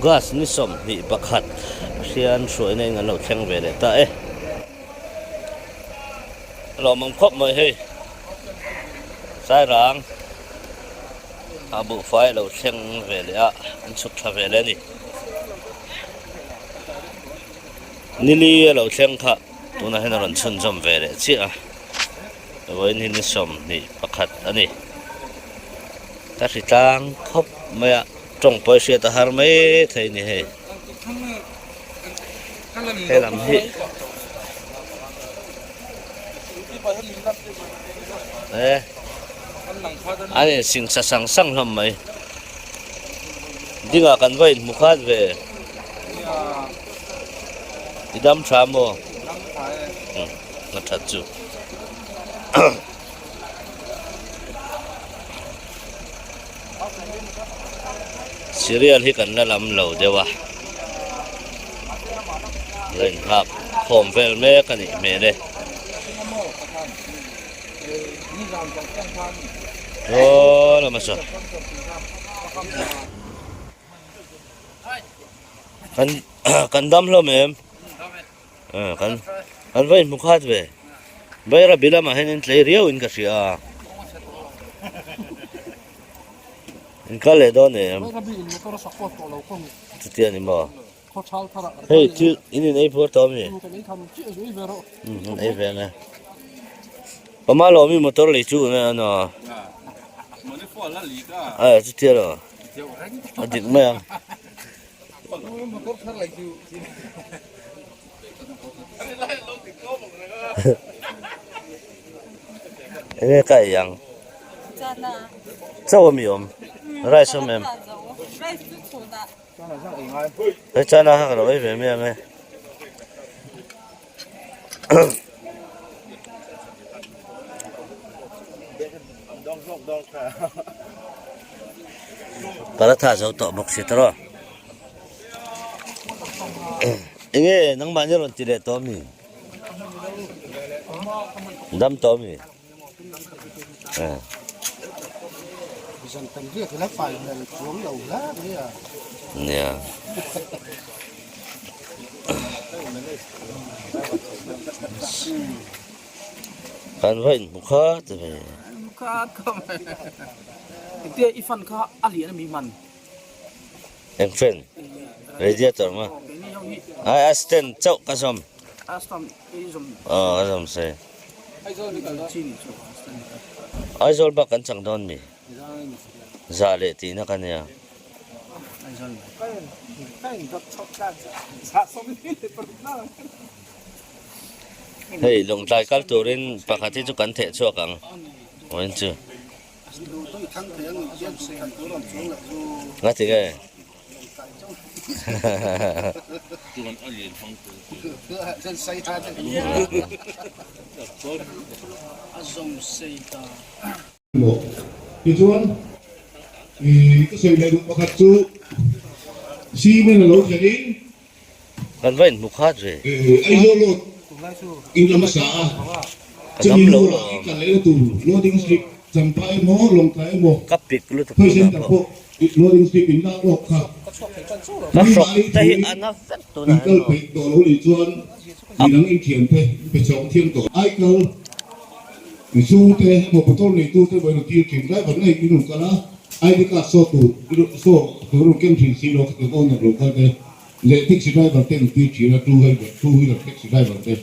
gas ni som ni pakhat sian soi nei ngan lo thleng ve le ta e lo mong khop mai he sai rang Buhfai lo thleng ve le a an chuk tha ve le ni nili lo thleng kha tuna hen ron chun jom ve le chi a voin hin som ni pakhat ani ta hritlang khop maya trong poi sia ta har mai thei ni he lam hi ani sing sa sang sang lam mai dinga kan vai mukhat ve idam thamo na that chu serial hi kan la lam lo dewa len hap khom vel me kan ni me le la ma so kan dam lo mem kan vai mukhat ve bayra bila ma hen tlei riau in ka sia in ka le do ne tian ni ma hey tu in nei por to mi ei ve na pama lo mi motor le chu na no à chút tiền rồi à điện mẹ cái cái yang sao mà miếng rai sao mềm cái cha na hắc rồi về mẹ mẹ para tha zo to bok si tro enge nang ma nyon ti le to mi dam to mi dần tầm riêng thì nó phải là xuống đầu lá đấy à nè kan vain mukha te ve mukha kam te ifan kha ali na mi man eng fen radiator ma ai asten chau ka som astam izum ka som se Aizawl ni kal chin Aizawl ba kan chang don mi za le ti na kan ya Aizawl cái đợt chọc ra sa som ni le par na hei long tai kal turin pakhati chu kan the chu kang oin chu ngati ge Thì chuan thì cái sợi này được bắt chú xi men là lỗ cái đi kan vain mukha re Aizawl lột in làm sao cho nên lỗ cái lấy tủ loading strip chăm phải mỏ lồng cái mỏ kapik lu tu hơi xem tập bộ loading strip in đạo lộc ha ka sok te hi ana vet tu na in câu phải tổ lỗ đi chuan thì đang in thiền thế phải chọn thiên tổ ai câu thì su thế một bộ tôn này tu thế bởi tiêu chỉnh cái vấn này cái nụ cả ai đi cả số tụ số tụ rồi kem chỉnh xí đó cái con nhập lục cái lệ thích xí đây vào tên tiêu chỉ là tu hay là thích xí đây vào tên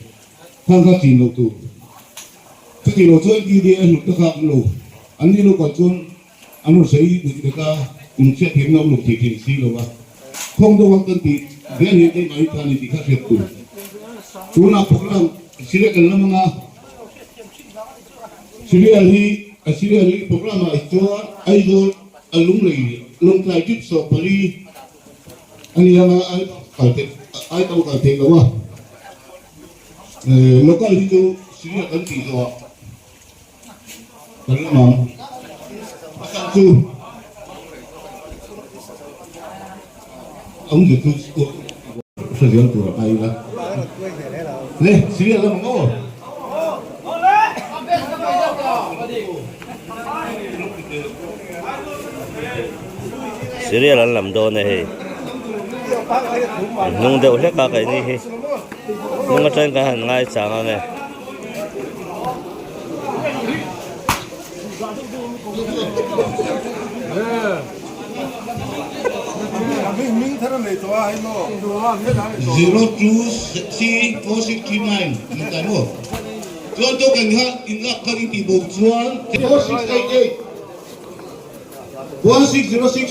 thang các chỉnh lục tụ cái chỉnh lục chuan đi đi lục tất cả lục anh đi lục còn chuan anh lục sấy được cả cũng sẽ thêm năm lục thì chỉnh xí lục à không đâu quan tâm thì cái này cái máy ta này thì khác biệt tụ tu na program xí đây cần lắm nga Siri program itu Aizawl alung lagi long tajib so pali ani yang ai tahu kate lawa lokal itu Siri akan tiga kalau mau pasal tu ông itu sejauh tu apa ini lah leh Siri akan mau serial an lam do ne he nung đều hết cả cái này nung ở trên cái hàng ngai sáng này zero two C 4639 in cái một cho tôi cảnh hát in các các tỷ bộ chuan 4688 1606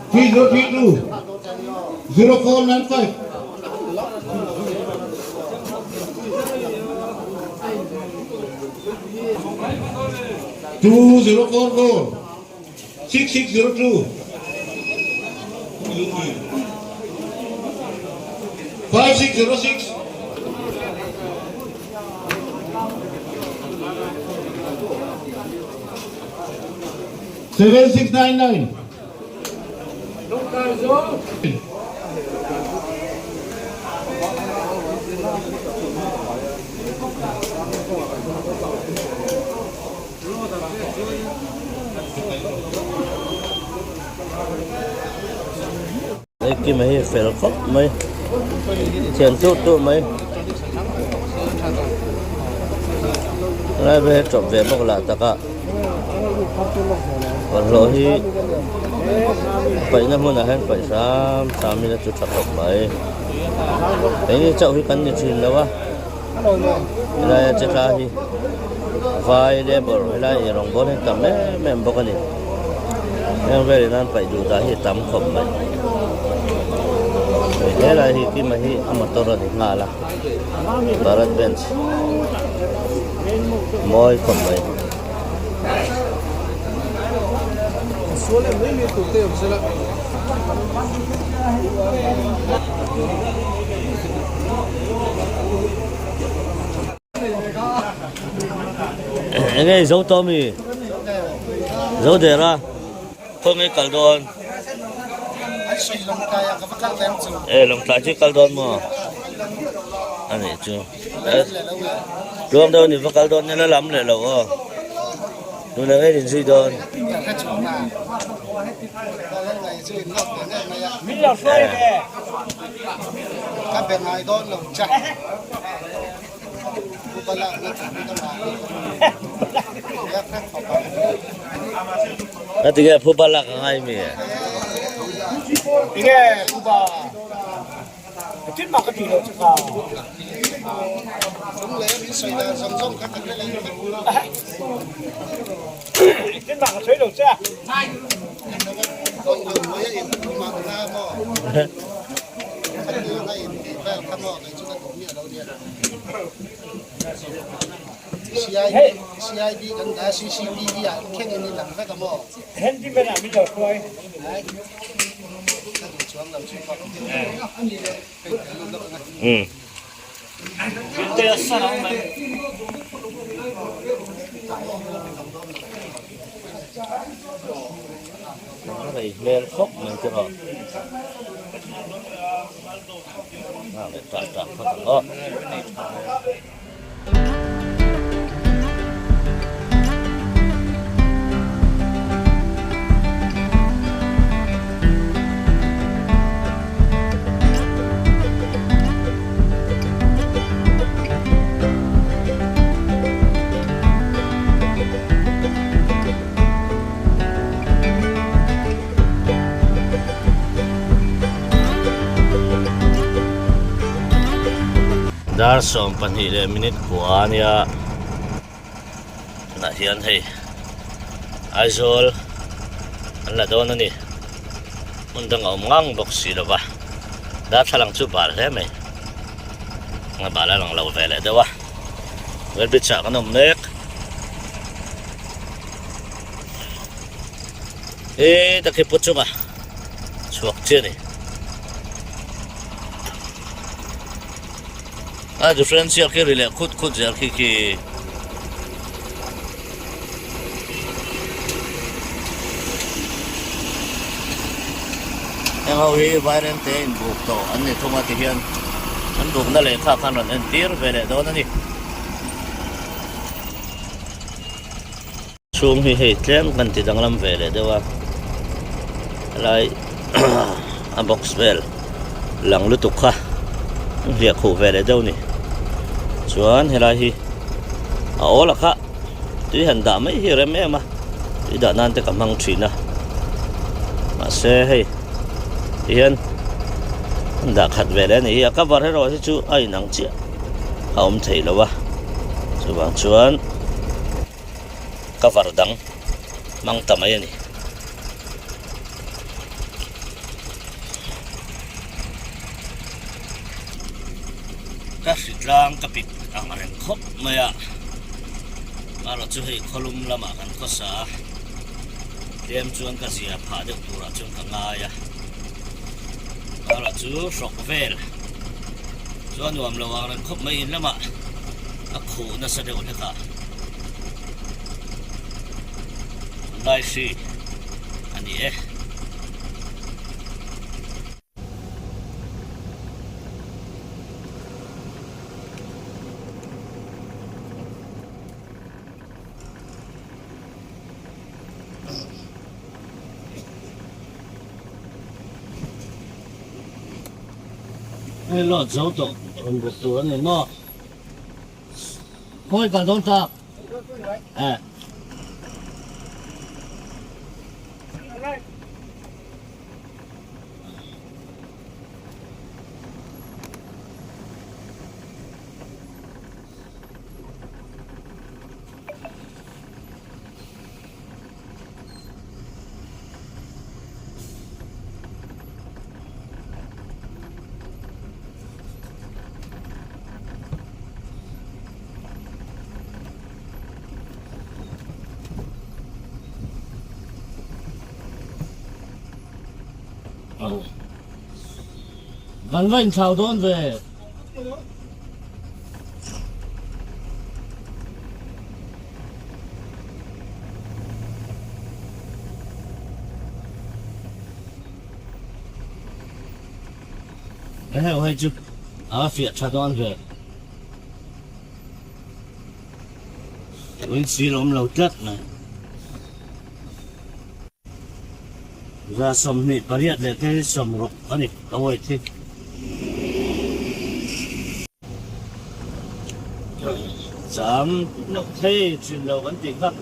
3032 0495 2044 6602 5606 7699 đấy kia mấy phải là khóc mấy tiền tụ mấy lại về trộm về một là tất cả còn rồi thì phải năm mươi là hết phải sáu mươi là chút thật hợp mấy cái như chậu thì cần như chuyện đâu á đây chắc là thì vài để bờ rồi lại rong bò này tầm đấy mềm bốc cái này em về nên phải đủ giá thì tắm khổng mấy thế là thì khi mà thì motor thì ngã là barat bench môi khổng mấy cái dấu tôm gì dấu để ra không mấy cẩn thận lòng tay chứ cẩn thận mà anh này chưa luôn đâu thì cẩn thận nên nó lắm lại lâu à luôn là cái gì suy đơn các bên này đó là chặt nanti kayak pupalak ngai mi 이게 누가 찐막 같은 거 찍어. 정말 민소이다 성성 같은 거 찐막 저희도 짜. còn dùng với mà ra mò như này thì phải thăm mò cái chúng ta cũng nhiều đâu đi CID gần đã CCTV à khen người làm phải cái mò hen bên nào mình được thôi nó này lên khóc mình chưa rồi nào để trả phát đó dar som panhi le minute khuh nia na hian hei Aizawl an la dawn ani mun dang âwmngang bok si lova da thalang chu bar hle mai nga bala lang lo vele dewa wel bit cha kan mek e ta ke puchunga chuak che ni differential ke rile khut jar ki em hau hi viral te in buk to an ni thuma ti hian an buk na le kha khan an tir vele do na ni chung hi hei tlem kan ti danglam vele dewa lai a box vel lang lu tuk kha ria khuh ve le deuh ni chuan helai hi a ola kha tui han da mai hi rem em a tui da nan te ka mang thina ma se hei hian da khat ve le ni a ka var he ro chu ai nang chia a thei lo wa chuwang chuan ka var dang mang tamai ani ka hritlang ka pik ang rem khop maya alo chu hei kholum lama kan khosa tem chuan ka zia pha de tura chuan ka ngai a alo chu rok vel chuan nuam lawang rem khop mai in lama a khuh nasat de ule ka ngai si ani e lo dấu tổ một số này nó thôi còn don't stop à Vẫn vệnh chào đón về cái hay chứ ở phía chào đón về mình xí lắm lâu chất này ra sầm nịt và hiện để cái sầm rục ở đây đâu vậy chứ dám nộp thei chuyển đầu vẫn tiền khác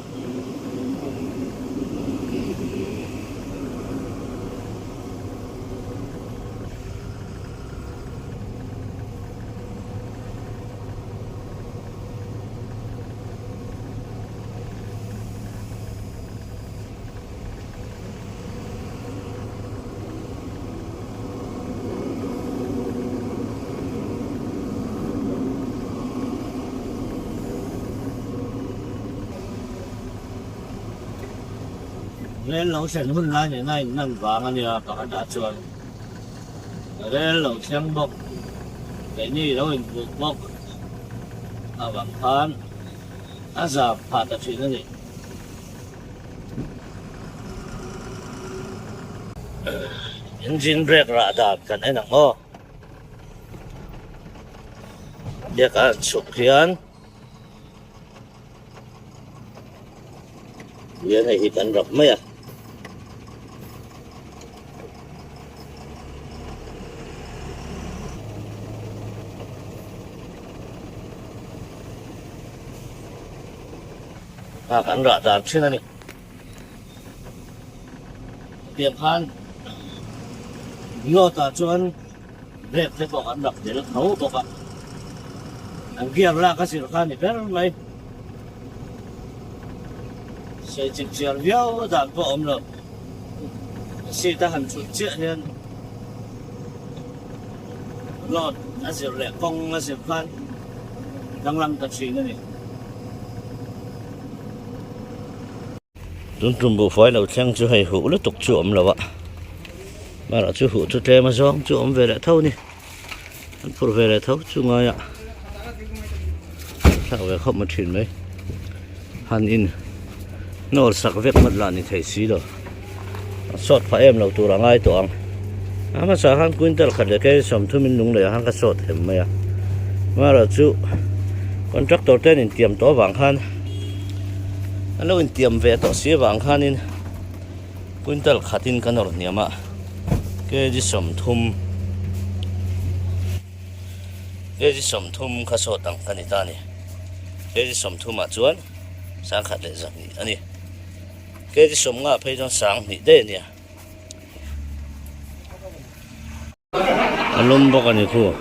lên lẩu sen hun lai này này nằm vàng anh à cả đã chuồn lên lẩu sen bọc cái này đâu hình buộc bọc avang phan azab phạt tập chuyện này engine brake ra đạp cần anh nặng ho để cả chụp khian giờ này thì cần rập mấy à kan ra đạp trên này tiệm khan ngô ta chuan rep thế bọc ăn đập để nó thấu bọc ạ anh kia ra cái gì khan thì bé mày sẽ chụp chiều véo đạp bộ ôm được xe ta hẳn chụp chuyện nên lọt anh sẽ Relkawng anh sẽ khan đang làm tập chuyện này chúng trùng Buhfai lâu chăng chú hay hữu lúc tục chuộng là vậy mà là chú hữu chú tre mà gió chuộng về lại thâu nè anh phụ về lại thâu chú ngai ạ sao về không một chuyện mấy han in nó sạc vết mất là thì thầy xí rồi sọt phải em lâu tù là ngay tuồng mà sao han quintal khẩn cái sầm thu mình đúng để han cái sọt thêm mấy à mà là chú con tractor tên in tiệm tawh vàng han anh lâu in tiệm về tawh xí vàng han in quintal khatin kan or niama cái gì sầm thum cái gì sầm thum khá sốt tăng cái này ta nè cái gì sầm thum mà chuan sáng khát lệ rằng anh nè cái gì sầm ngã phải cho sáng nè đây nè alum bọc anh khuh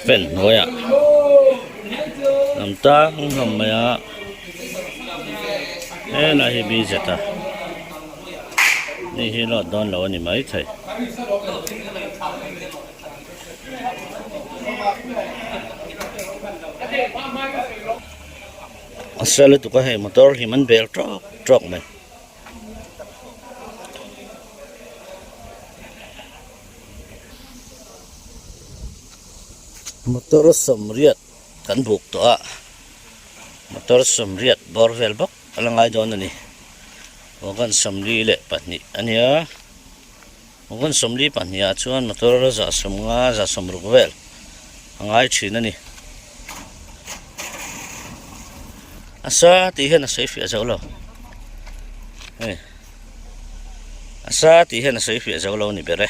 pen thôi à làm ta không làm mày à thế là hi bị chết àนี่ที่รอดดอนเรานี่ไหมใช่อาศัยเลยตุกให้มอเตอร์ที่มันเบลทรอกไหมมอเตอร์สมเรียดกันบุกตัวมอเตอร์สมเรียดบอร์เวลบักอะไรไงดอนนี่Ogan samli le patni ania ogan samli patnia chuan motor za samnga za samrukvel ngai ṭhin ani asa ti hen a sei fi Aizawl lo asa ti hen a sei fi Aizawl lo ni bere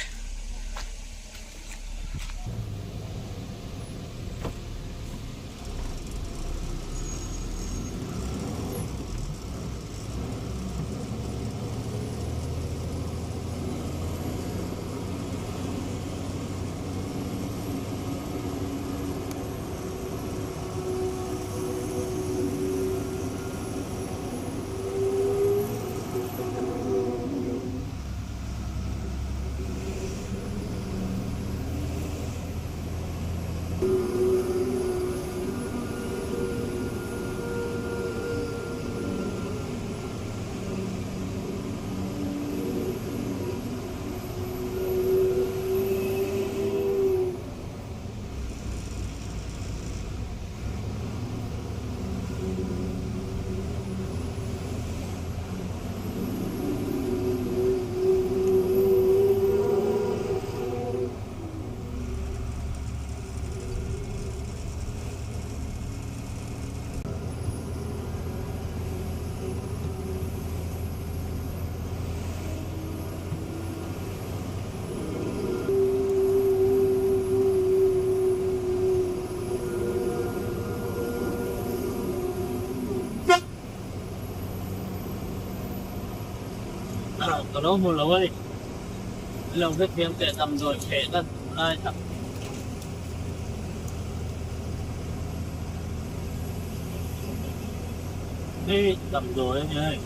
Còn nó một lâu ấy lâu vết viêm tệ tầm rồi khẽ thân ai thật đi tầm rồi anh ơi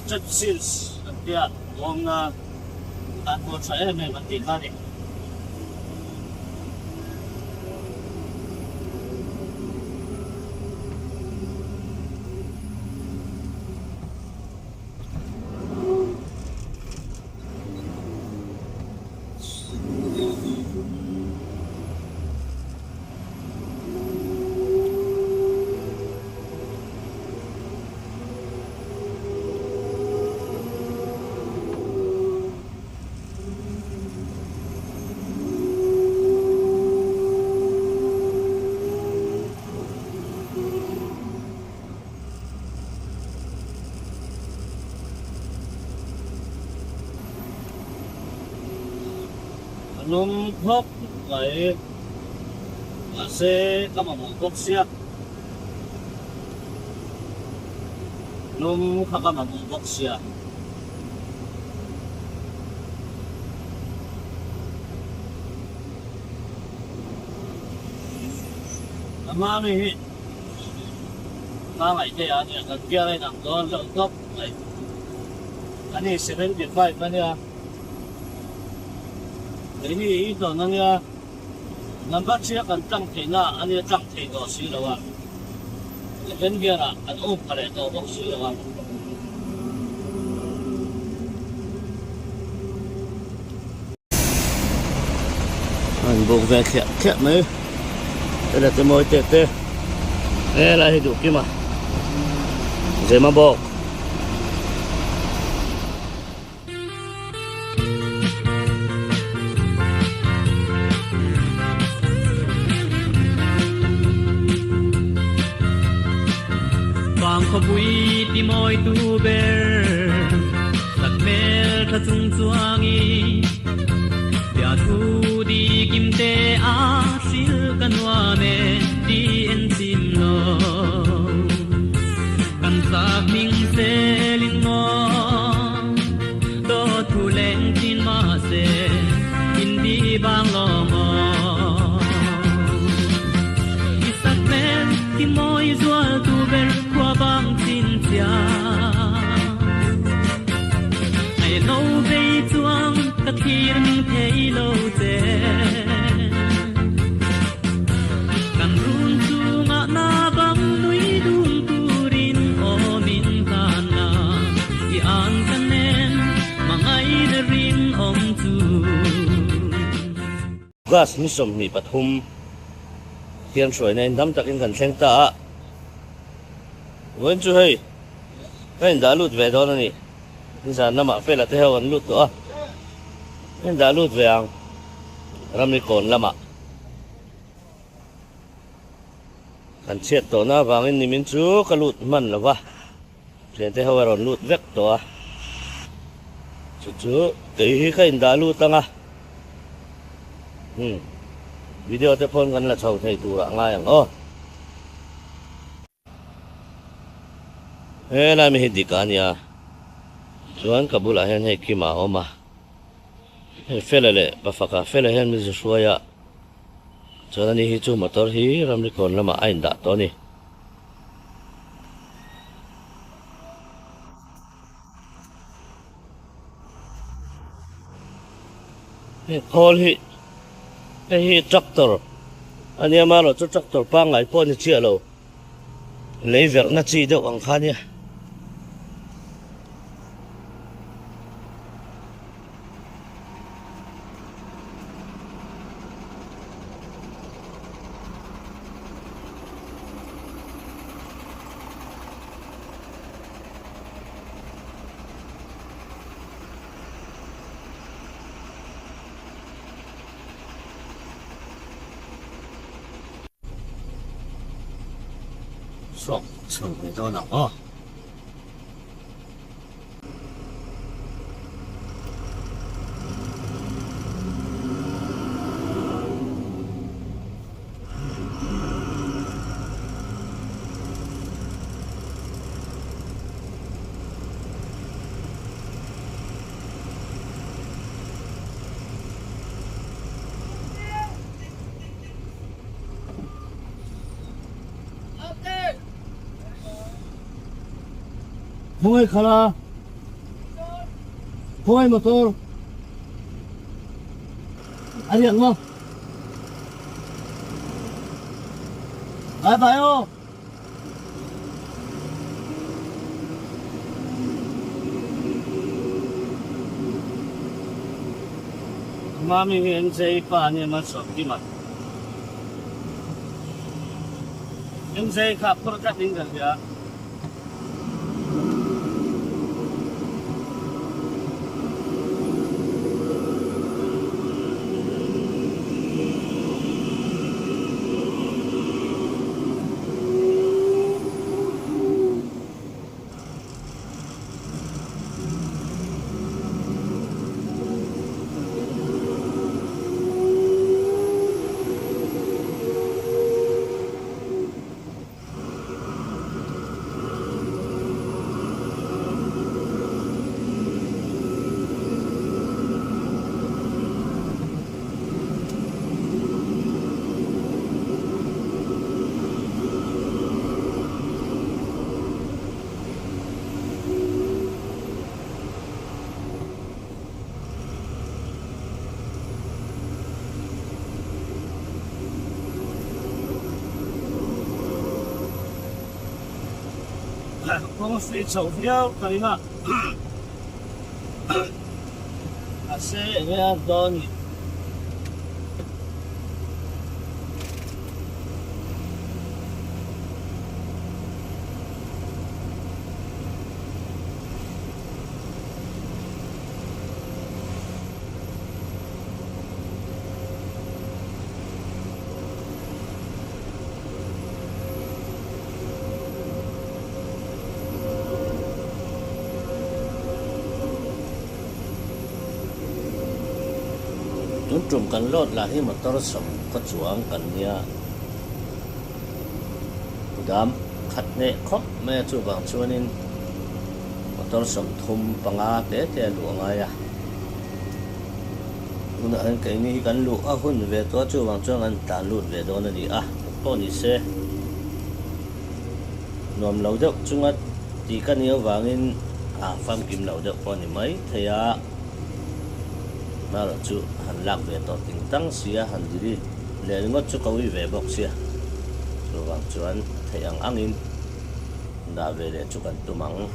rất xin tiện ông bạn một phải mình vẫn tìm ra đi nôm hốc lại xe các bạn một xe nôm các bạn một xe mà này mà thế à nhỉ cái kia này nằm đó lợn tóc này anh ấy sẽ đến Buhfai bên đây cái này đó nó nha nằm bắt chiếc cần trăng thế na anh ấy trăng thế đó xí đâu à cái kia là anh ôm cái này đó bóc xí đâu à anh buộc về khẹt nữa đây là cái môi tê đây là hình đủ kia mà dễ mà bọc vàng khóc bụi đi môi tu bè mel tha chung chuangi bia thu di kim te a sil kanwa ne di en sim lo kan sak ning se lin mo do thu leng tin ma se in di bang lo mo isak men ki moi zual tu ber kwa bang tin tia ai lo ve chuang ka thir ning thei lo te kan run chunga na bang nui dum turin o min kana i an kanen mangai na rin om tu gas ni som ni pathum hian soi nei dam takin kan thleng ta wen chu hei wen da lut ve don ani ni san nama fela te hawan lut to a wen da lut ve ang ram ni kon lama kan chiat to na wangin ni min chu ka lut man lawa chen te hawan lut vek to a chu te hi ka in da lut anga video te phone kan la chau thei tu ra ngai ang o he la mi hi dikania chuan kabula hen hei kima oma he felele bafaka fele hen mi zuaya chuan ani hi chu motor hi ramri kon lama ain da to ni he khol hi hi tractor anh em lo cho tractor pa ngai po ni chia lo lấy việc na chi được ang khan ya sok sung ni to na o Buhfai khala Buhfai motor anh nhận không ai phải không mami hiện say pa niya masok di mat yung say kapur ka tinggal ya Vamos a ir a Karina. Así vea Doni. tun trum kan lot la hi motor som ko chuang kan nia dam khat ne khop me chu wang chuanin motor som thum panga te lu anga ya una an kai ni kan lu a hun ve to chu wang chuang an ta lut ve don ani a to ni se nom lo deuh chunga ti kan ia wangin a fam kim lo deuh pawh ni mai theia maro chu han lak ve to ting tang sia han diri le ngot chu kawi ve bok sia chu wang chuan thei angin da ve le chu kan tumang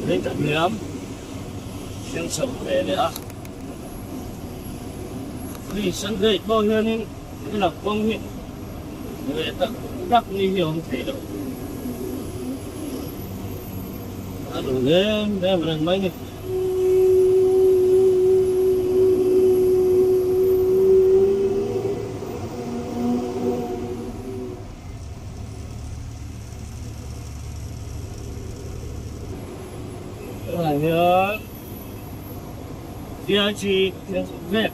lấy cả miếng xem sập về đấy à vì sân đây bao nhiêu nên cái là quang hiện người ta đắc như nhiều không thể đâu đủ ghế để mà mấy này nhớ dia chỉ về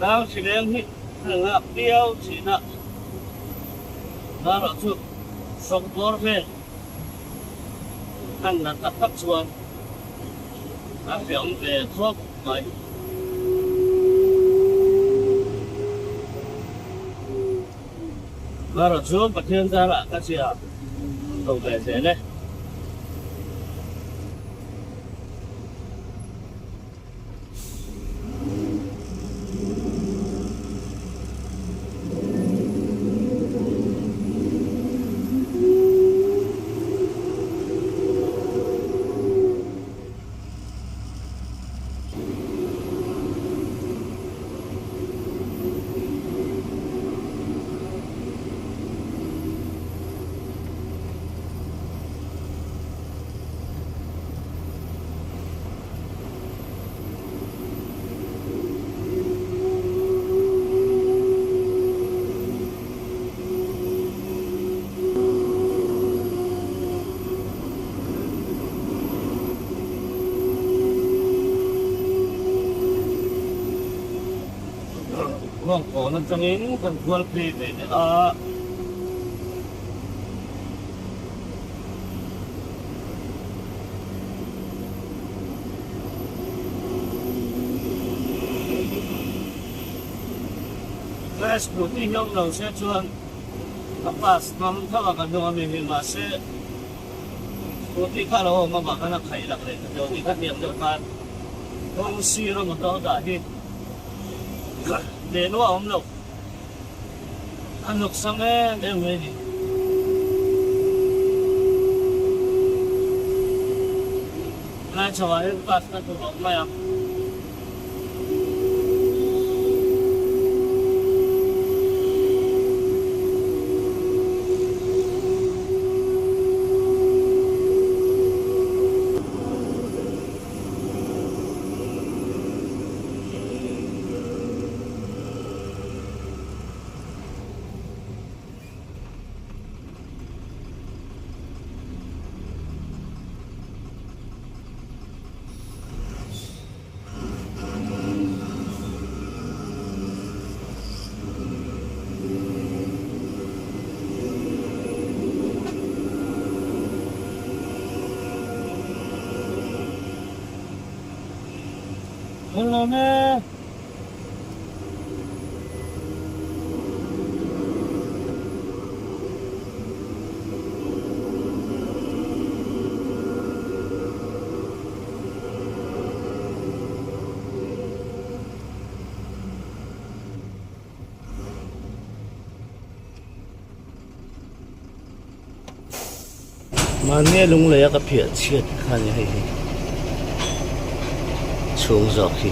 tao chỉ đang hít thở ngập tiêu chỉ nợ tao đã chụp sống bor về ăn là tắt tắt xuống tao biểu về thuốc mấy tao đã chụp bật thiên ra lại cái gì à không về thế đấy vâng có nó trong ấy còn quên về à cái scooty nhông đầu xe chuan các bạn nằm thao vào cái đường mình mà xe scooty khác là mà bạn nó khai lạc đấy rồi thì các điểm được mà không xì rồi mà tao đã đi để nó ôm lục ăn lục xong ấy để về đi lại cho ai bắt nó tụi bọn mày à hello nè mà nghe lung lấy cái phiền chết khăn như thế xuống giọt khi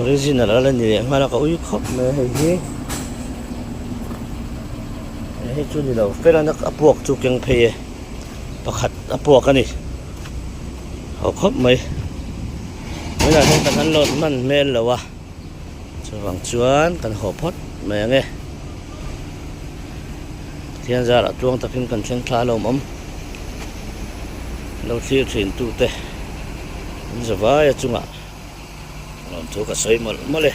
original là như mà nó có uy khóc này hay chú đi đâu phải là nó buộc chú kiêng phê pakhat a puak ani ho khop mai mai là hen kan han lot man mel lawa chuwang chuan kan ho phot mai nge thian zar atuang takin kan thleng thla lom om lo thlir thin tu te zawai chunga lom thu ka soi mol mole